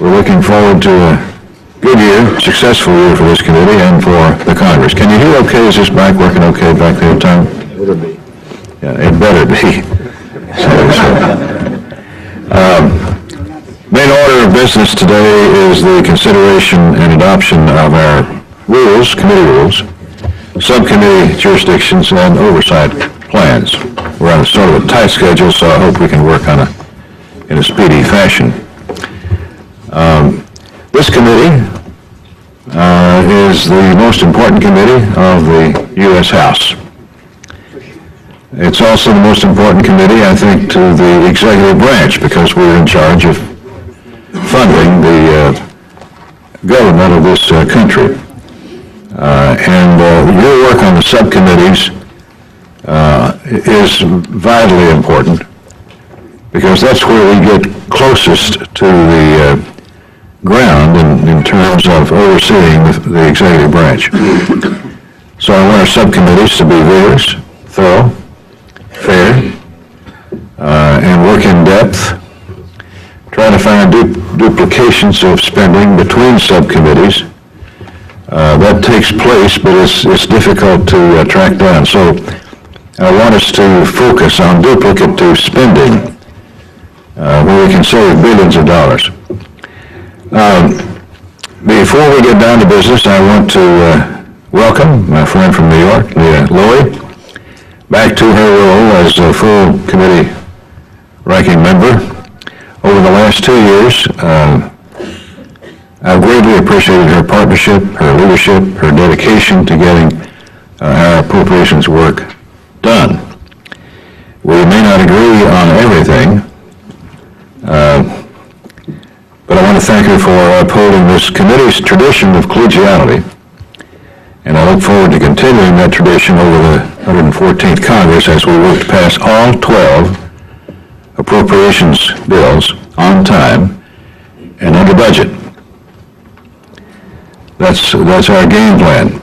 We're looking forward to a good year, successful year for this committee and for the Congress. Can you hear okay? Is this mic working okay back there, Tom? It would be. Yeah, it better be. Main order of business today is the consideration and adoption of our rules, committee rules, subcommittee jurisdictions, and oversight plans. We're on a sort of a tight schedule, so I hope we can work on in a speedy fashion. This committee is the most important committee of the U.S. House. It's also the most important committee, I think, to the executive branch because we're in charge of funding the government of this country. Your work on the subcommittees is vitally important because that's where we get closest to the ground in terms of overseeing the executive branch. So I want our subcommittees to be vigorous, thorough, fair, and work in depth. Try to find duplications of spending between subcommittees. That takes place, but it's difficult to track down. So I want us to focus on duplicative spending where we can save billions of dollars. Before we get down to business, I want to welcome my friend from New York, Leah Lloyd, back to her role as a full committee ranking member. Over the last 2 years, I've greatly appreciated her partnership, her leadership, her dedication to getting our appropriations work done. We may not agree on everything, but I want to thank her for upholding this committee's tradition of collegiality, and I look forward to continuing that tradition over the 114th Congress as we work to pass all 12 appropriations bills on time and under budget. That's our game plan.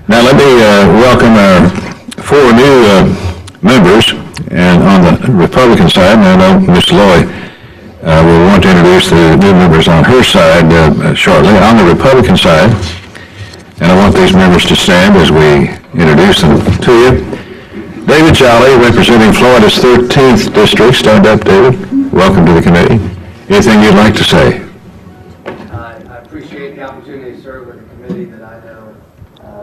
Now let me welcome our 4 new members, and on the Republican side, and I know Ms. Lloyd will want to introduce the new members on her side shortly. On the Republican side, and I want these members to stand as we introduce them to you. David Jolly, representing Florida's 13th District. Stand up, David. Welcome to the committee. Anything you'd like to say? I appreciate the opportunity to serve with a committee that I know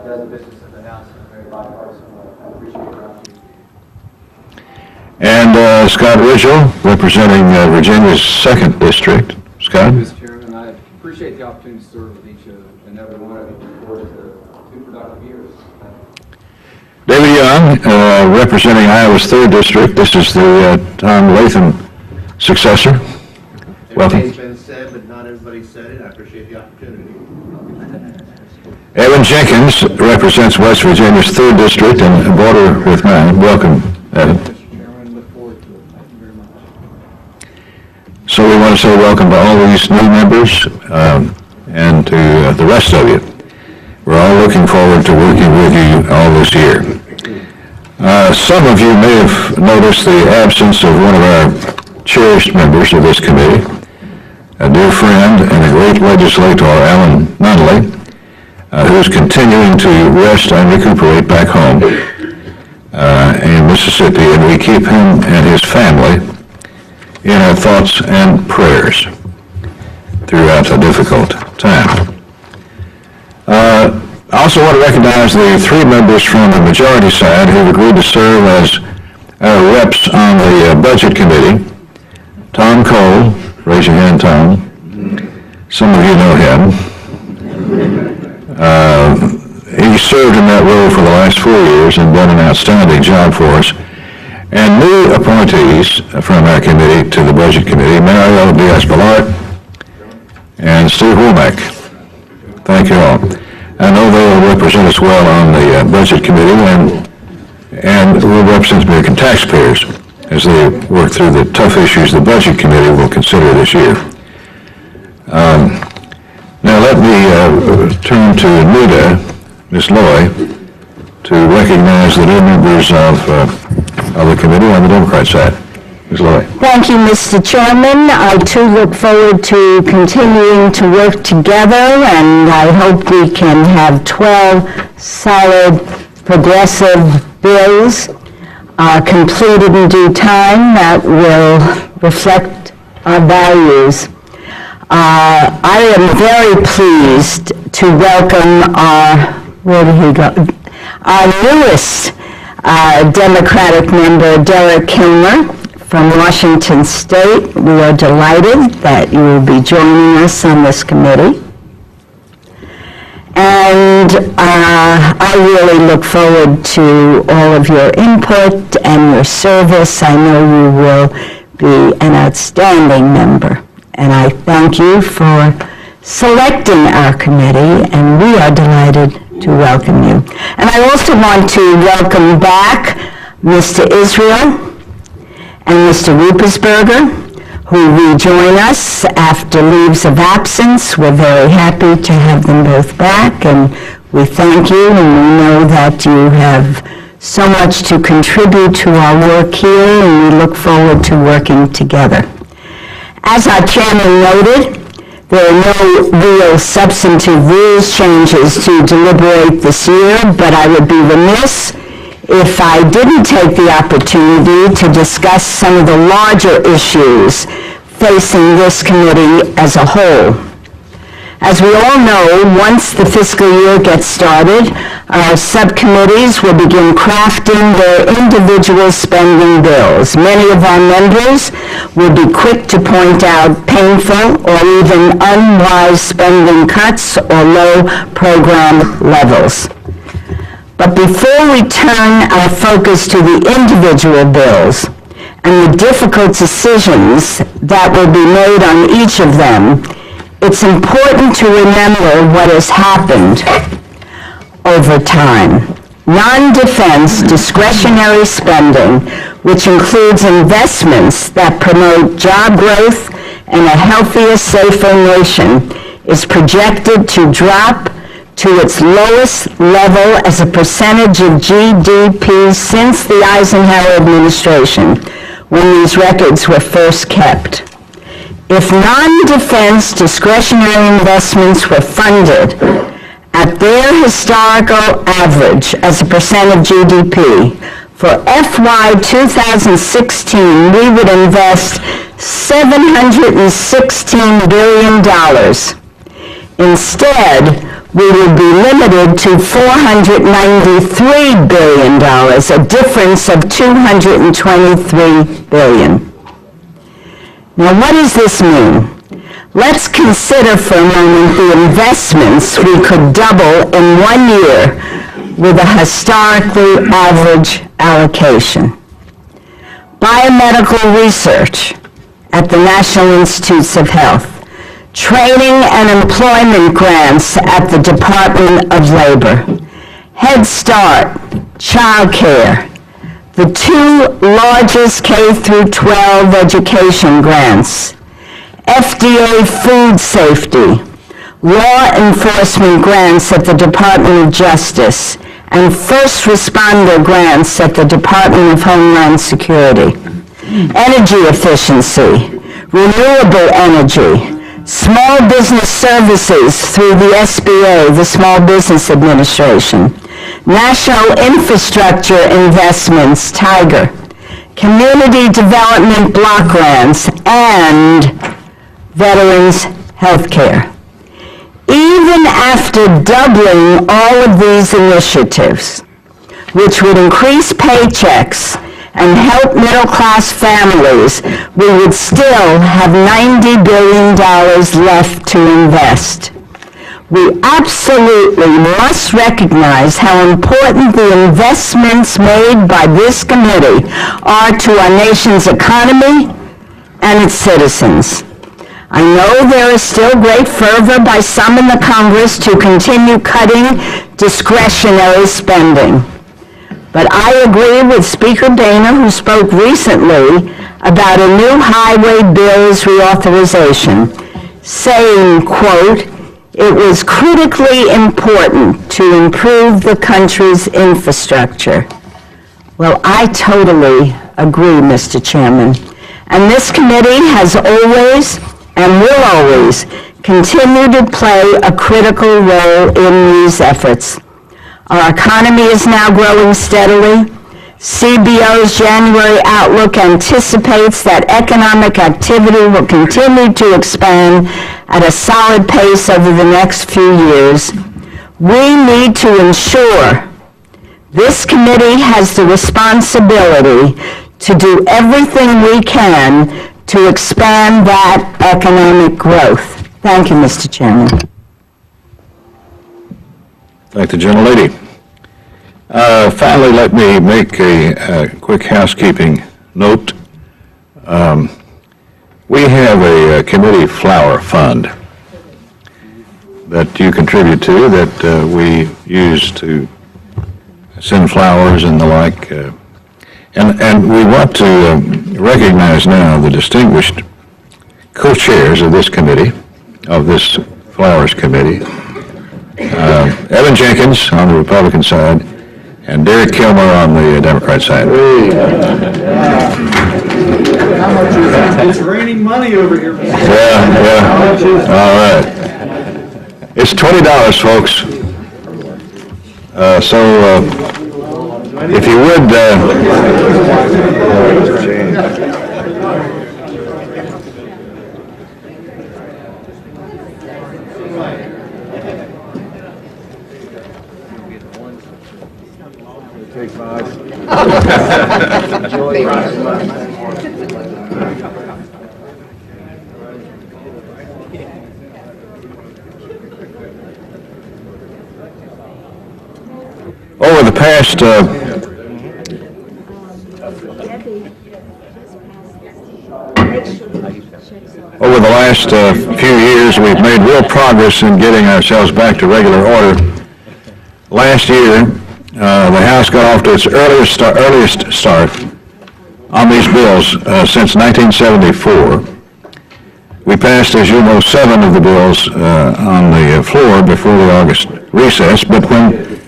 does the business of the House in a very bipartisan way. I appreciate the opportunity. And Scott Ridgell, representing Virginia's 2nd District. Scott? Mr. Chairman, I appreciate the opportunity to serve with each and every one of you. Look forward to 2 productive years. David Young, representing Iowa's 3rd District. This is the Tom Latham successor. Welcome. Everything's been said, but not everybody said it. I appreciate the opportunity. Evan Jenkins represents West Virginia's 3rd District and border with mine. Welcome, Evan. Mr. Chairman, look forward to it. Thank you very much. So we want to say welcome to all these new members and to the rest of you. We're all looking forward to working with you all this year. Some of you may have noticed the absence of one of our cherished members of this committee, a dear friend and a great legislator, Alan Nunnally, who's continuing to rest and recuperate back home in Mississippi, and we keep him and his family in our thoughts and prayers throughout a difficult time. I also want to recognize the 3 members from the majority side who've agreed to serve as our reps on the Budget Committee. Tom Cole, raise your hand, Tom. Some of you know him. He served in that role for the last 4 years and done an outstanding job for us. And new appointees from our committee to the Budget Committee, Mario Diaz-Balart and Steve Womack. Thank you all. I know they will represent us well on the Budget Committee and will represent American taxpayers as they work through the tough issues the Budget Committee will consider this year. Now let me turn to Nita, Ms. Lloyd, to recognize the new members of the committee on the Democrat side. Ms. Lloyd. Thank you, Mr. Chairman. I too look forward to continuing to work together, and I hope we can have 12 solid, progressive bills completed in due time that will reflect our values. I am very pleased to welcome our newest Democratic member, Derek Kilmer, from Washington State. We are delighted that you will be joining us on this committee. And I really look forward to all of your input and your service. I know you will be an outstanding member. And I thank you for selecting our committee, and we are delighted to welcome you. And I also want to welcome back Mr. Israel and Mr. Ruppersberger, who rejoin us after leaves of absence. We're very happy to have them both back, and we thank you, and we know that you have so much to contribute to our work here, and we look forward to working together. As our chairman noted, there are no real substantive rules changes to deliberate this year, but I would be remiss if I didn't take the opportunity to discuss some of the larger issues facing this committee as a whole. As we all know, once the fiscal year gets started, our subcommittees will begin crafting their individual spending bills. Many of our members will be quick to point out painful or even unwise spending cuts or low program levels. But before we turn our focus to the individual bills and the difficult decisions that will be made on each of them, it's important to remember what has happened over time. Non-defense discretionary spending, which includes investments that promote job growth and a healthier, safer nation, is projected to drop to its lowest level as a percentage of GDP since the Eisenhower administration, when these records were first kept. If non-defense discretionary investments were funded at their historical average as a percent of GDP, for FY 2016, we would invest $716 billion. Instead, we would be limited to $493 billion, a difference of $223 billion. Now, what does this mean? Let's consider for a moment the investments we could double in 1 year with a historically average allocation. Biomedical research at the National Institutes of Health, training and employment grants at the Department of Labor, Head Start, child care, the 2 largest K-12 education grants, FDA food safety, law enforcement grants at the Department of Justice, and first responder grants at the Department of Homeland Security. Energy efficiency, renewable energy, small business services through the SBA, the Small Business Administration, national infrastructure investments, TIGER, community development block grants, and veterans health care. Even after doubling all of these initiatives, which would increase paychecks and help middle-class families, we would still have $90 billion left to invest. We absolutely must recognize how important the investments made by this committee are to our nation's economy and its citizens. I know there is still great fervor by some in the Congress to continue cutting discretionary spending. But I agree with Speaker Boehner, who spoke recently about a new highway bills reauthorization, saying, quote, "It was critically important to improve the country's infrastructure." Well, I totally agree, Mr. Chairman. And this committee has always and will always continue to play a critical role in these efforts. Our economy is now growing steadily. CBO's January outlook anticipates that economic activity will continue to expand at a solid pace over the next few years. We need to ensure this committee has the responsibility to do everything we can to expand that economic growth. Thank you, Mr. Chairman. Thank the gentlelady. Finally, let me make a quick housekeeping note. We have a committee flower fund that you contribute to that we use to send flowers and the like. And we want to recognize now the distinguished co-chairs of this committee, of this Flowers Committee. Evan Jenkins on the Republican side, and Derek Kilmer on the Democrat side. It's raining money over here. Yeah. All right. It's $20, folks. If you would, Take 5. over the past last few years, we've made real progress in getting ourselves back to regular order. Last year, the House got off to its earliest start on these bills since 1974. We passed, as you know, 7 of the bills on the floor before the August recess, but when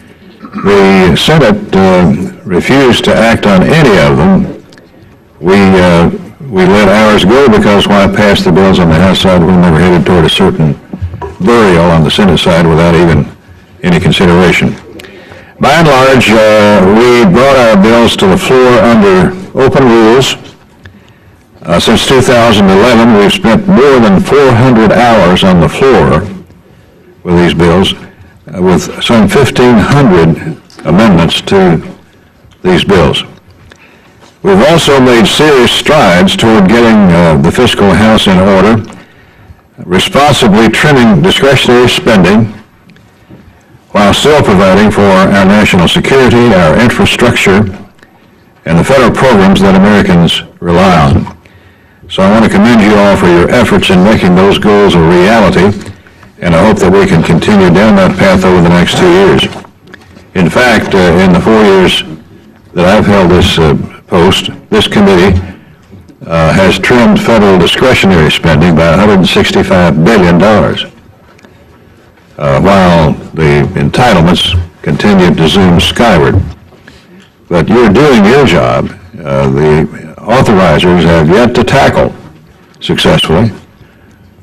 the Senate refused to act on any of them, we let ours go, because why pass the bills on the House side when they were headed toward a certain burial on the Senate side without even any consideration. By and large, we brought our bills to the floor under open rules. Since 2011, we've spent more than 400 hours on the floor with these bills, with some 1,500 amendments to these bills. We've also made serious strides toward getting the fiscal house in order, responsibly trimming discretionary spending, while still providing for our national security, our infrastructure, and the federal programs that Americans rely on. So I want to commend you all for your efforts in making those goals a reality, and I hope that we can continue down that path over the next 2 years. In fact, in the 4 years that I've held this post, this committee has trimmed federal discretionary spending by $165 billion, while the entitlements continue to zoom skyward. But you're doing your job. The authorizers have yet to tackle successfully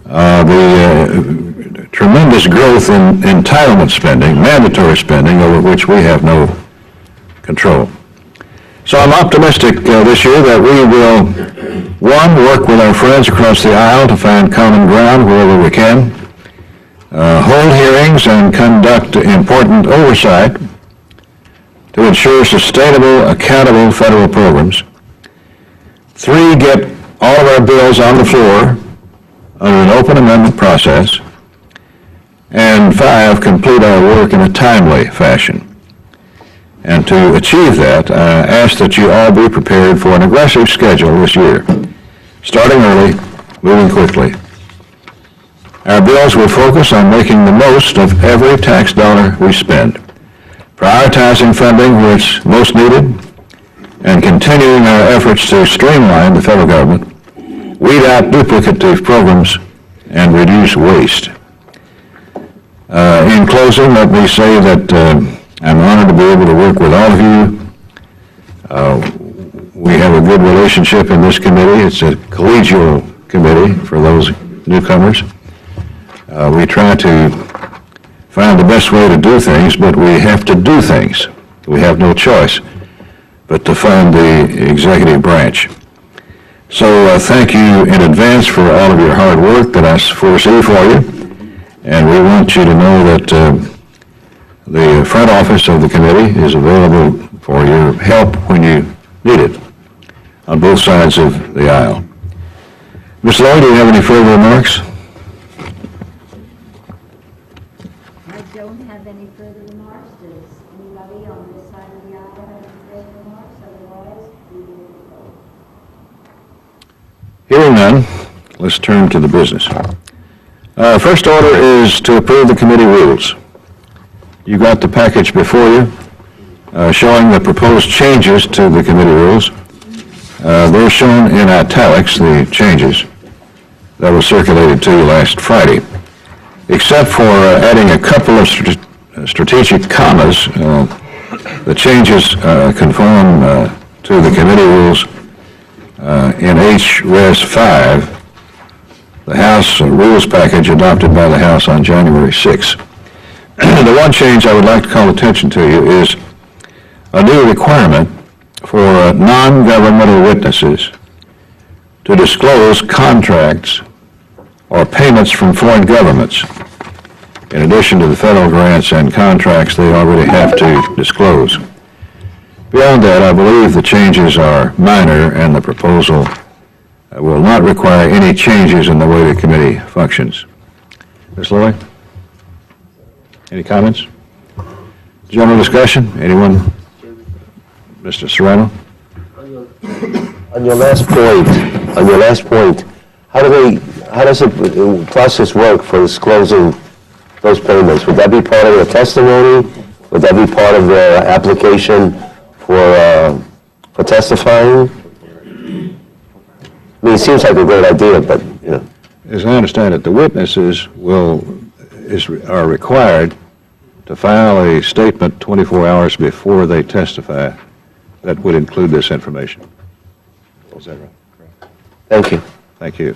the tremendous growth in entitlement spending, mandatory spending, over which we have no control. So I'm optimistic this year that we will, one, work with our friends across the aisle to find common ground wherever we can, hold hearings and conduct important oversight to ensure sustainable, accountable federal programs. 3, get all of our bills on the floor under an open amendment process. And 5, complete our work in a timely fashion. And to achieve that, I ask that you all be prepared for an aggressive schedule this year, starting early, moving quickly. Our bills will focus on making the most of every tax dollar we spend, prioritizing funding where it's most needed, and continuing our efforts to streamline the federal government, weed out duplicative programs, and reduce waste. In closing, let me say that I'm honored to be able to work with all of you. We have a a good relationship in this committee. It's a collegial committee for those newcomers. We try to find the best way to do things, but we have to do things. We have no choice but to fund the executive branch. So thank you in advance for all of your hard work that I foresee for you. And we want you to know that the front office of the committee is available for your help when you need it on both sides of the aisle. Ms. Lloyd, do you have any further remarks? I don't have any further remarks. Does anybody on this side of the aisle have any further remarks? Otherwise, we will vote. Hearing none, let's turn to the business. First order is to approve the committee rules. You got the package before you showing the proposed changes to the committee rules. They're shown in italics, the changes that were circulated to you last Friday. Except for adding a couple of strategic commas, the changes conform to the committee rules in H-Res 5, the House Rules Package adopted by the House on January 6. The one change I would like to call attention to you is a new requirement for non-governmental witnesses to disclose contracts or payments from foreign governments. In addition to the federal grants and contracts they already have to disclose. Beyond that, I believe the changes are minor and the proposal will not require any changes in the way the committee functions. Ms. Lloyd? Any comments? General discussion? Anyone? Mr. Serrano? On your last point, how does the process work for disclosing those payments? Would that be part of the testimony? Would that be part of the application for testifying? I mean, it seems like a great idea, but, you know. As I understand it, the witnesses are required to file a statement 24 hours before they testify that would include this information. Is that right? Thank you. Thank you.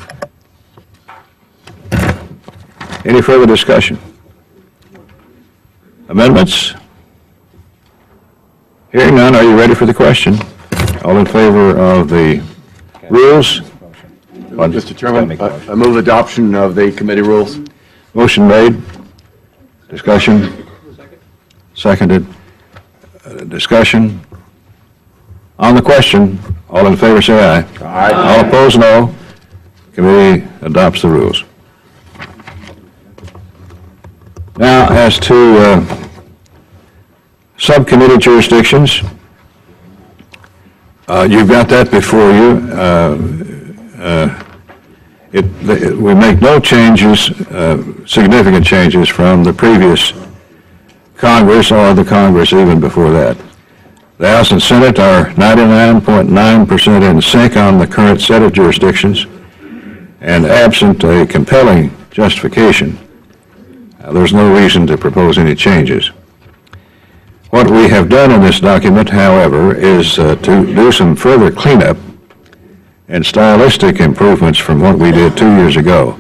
Any further discussion? Amendments? Hearing none, are you ready for the question? All in favor of the rules? Mr. Chairman, I move adoption of the committee rules. Motion made. Discussion? Seconded. Discussion? On the question, all in favor say aye. Aye. All opposed, no. Committee adopts the rules. Now, as to subcommittee jurisdictions, you've got that before you. We make no changes, significant changes from the previous Congress or the Congress even before that. The House and Senate are 99.9% in sync on the current set of jurisdictions, and absent a compelling justification, there's no reason to propose any changes. What we have done in this document, however, is to do some further cleanup and stylistic improvements from what we did 2 years ago.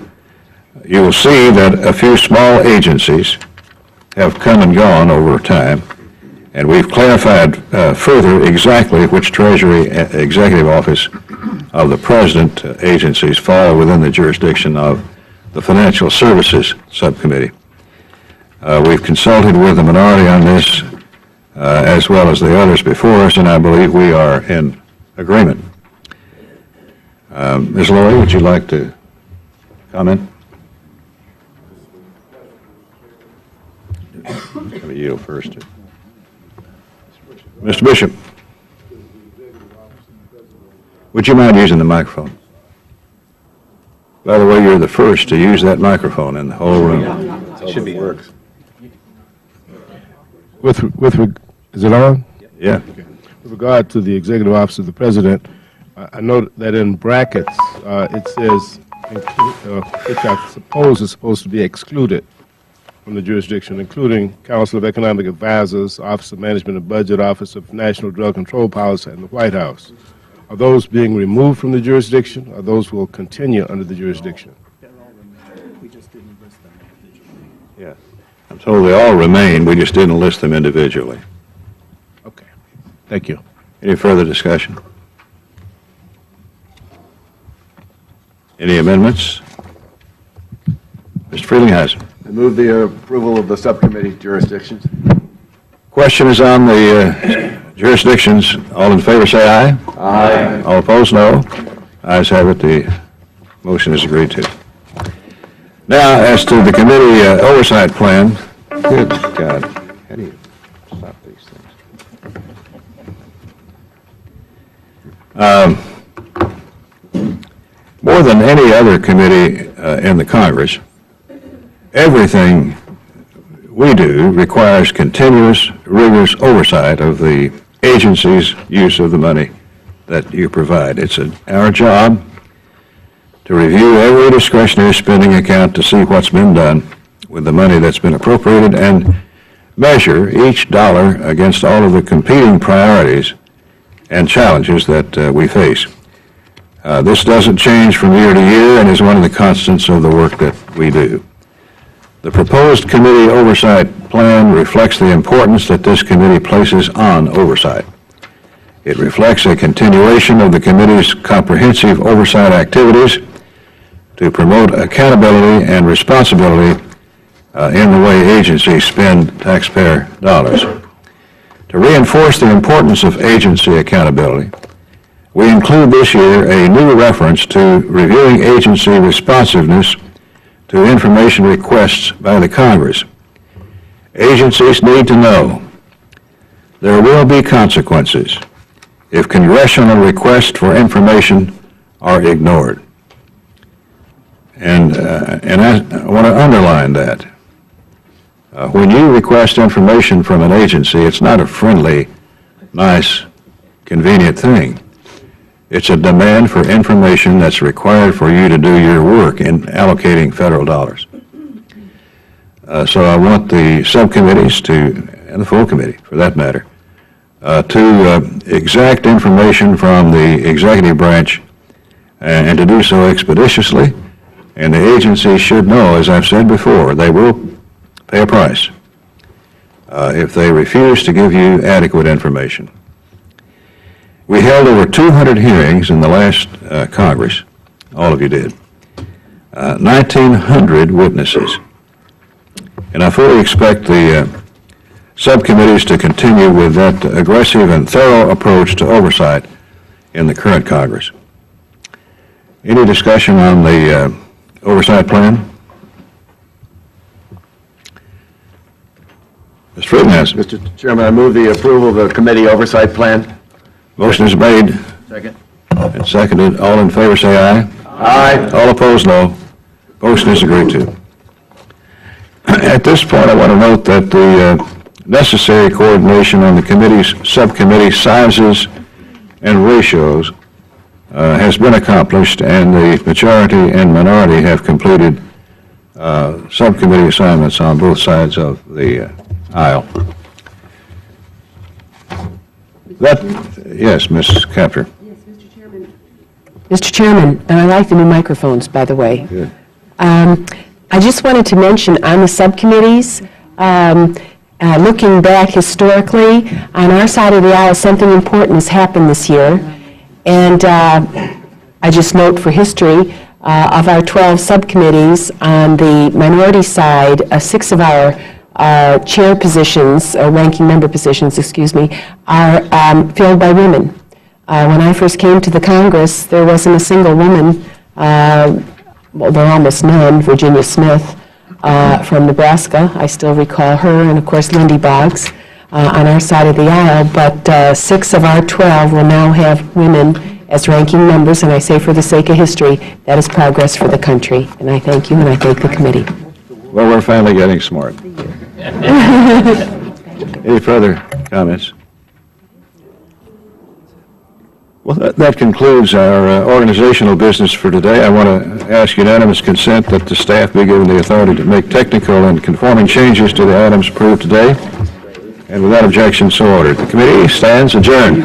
You will see that a few small agencies have come and gone over time, and we've clarified further exactly which Treasury Executive Office of the President agencies fall within the jurisdiction of the Financial Services Subcommittee. We've consulted with the minority on this, as well as the others before us, and I believe we are in agreement. Ms. Lori, would you like to comment? Let me yield first. Mr. Bishop, would you mind using the microphone? By the way, you're the first to use that microphone in the whole room. It should be works. Is it on? Yeah. With regard to the Executive Office of the President, I note that in brackets, it says, which I suppose is supposed to be excluded from the jurisdiction, including Council of Economic Advisors, Office of Management and Budget, Office of National Drug Control Policy, and the White House. Are those being removed from the jurisdiction, or those will continue under the jurisdiction? Yeah. I'm told they all remain, we just didn't list them individually. Okay. Thank you. Any further discussion? Any amendments? Mr. Frelinghuysen. I move the approval of the subcommittee jurisdictions. Question is on the jurisdictions. All in favor say aye. Aye. All opposed, no. Ayes have it, the motion is agreed to. Now, as to the committee oversight plan, good God, how do you stop these things? More than any other committee in the Congress, everything we do requires continuous, rigorous oversight of the agency's use of the money that you provide. It's our job to review every discretionary spending account to see what's been done with the money that's been appropriated and measure each dollar against all of the competing priorities and challenges that we face. This doesn't change from year to year and is one of the constants of the work that we do. The proposed committee oversight plan reflects the importance that this committee places on oversight. It reflects a continuation of the committee's comprehensive oversight activities to promote accountability and responsibility in the way agencies spend taxpayer dollars. To reinforce the importance of agency accountability, we include this year a new reference to reviewing agency responsiveness to information requests by the Congress. Agencies need to know there will be consequences if congressional requests for information are ignored. And I want to underline that. When you request information from an agency, it's not a friendly, nice, convenient thing. It's a demand for information that's required for you to do your work in allocating federal dollars. So I want the subcommittees and the full committee, for that matter, to exact information from the executive branch and to do so expeditiously. And the agency should know, as I've said before, they will pay a price if they refuse to give you adequate information. We held over 200 hearings in the last Congress. All of you did. 1,900 witnesses. And I fully expect the subcommittees to continue with that aggressive and thorough approach to oversight in the current Congress. Any discussion on the oversight plan? Mr. Frelinghuysen. Mr. Chairman, I move the approval of the committee oversight plan. Motion is made Second. and seconded. All in favor say aye. Aye. All opposed, no. Motion is agreed to. At this point, I want to note that the necessary coordination on the committee's subcommittee sizes and ratios has been accomplished, and the majority and minority have completed subcommittee assignments on both sides of the aisle. Yes, Ms. Capter. Yes, Mr. Chairman. Mr. Chairman, and I like the new microphones, by the way. Good. I just wanted to mention on the subcommittees, looking back historically, on our side of the aisle, something important has happened this year. And I just note for history, of our 12 subcommittees, on the minority side, 6 of our chair positions, or ranking member positions, are filled by women. When I first came to the Congress, there wasn't a single woman, well, there are almost none, Virginia Smith from Nebraska, I still recall her, and of course Lindy Boggs on our side of the aisle, but 6 of our 12 will now have women as ranking members, and I say for the sake of history, that is progress for the country, and I thank you and I thank the committee. Well, we're finally getting smart. Any further comments? Well, that concludes our organizational business for today. I want to ask unanimous consent that the staff be given the authority to make technical and conforming changes to the items approved today. And without objection, so ordered. The committee stands adjourned.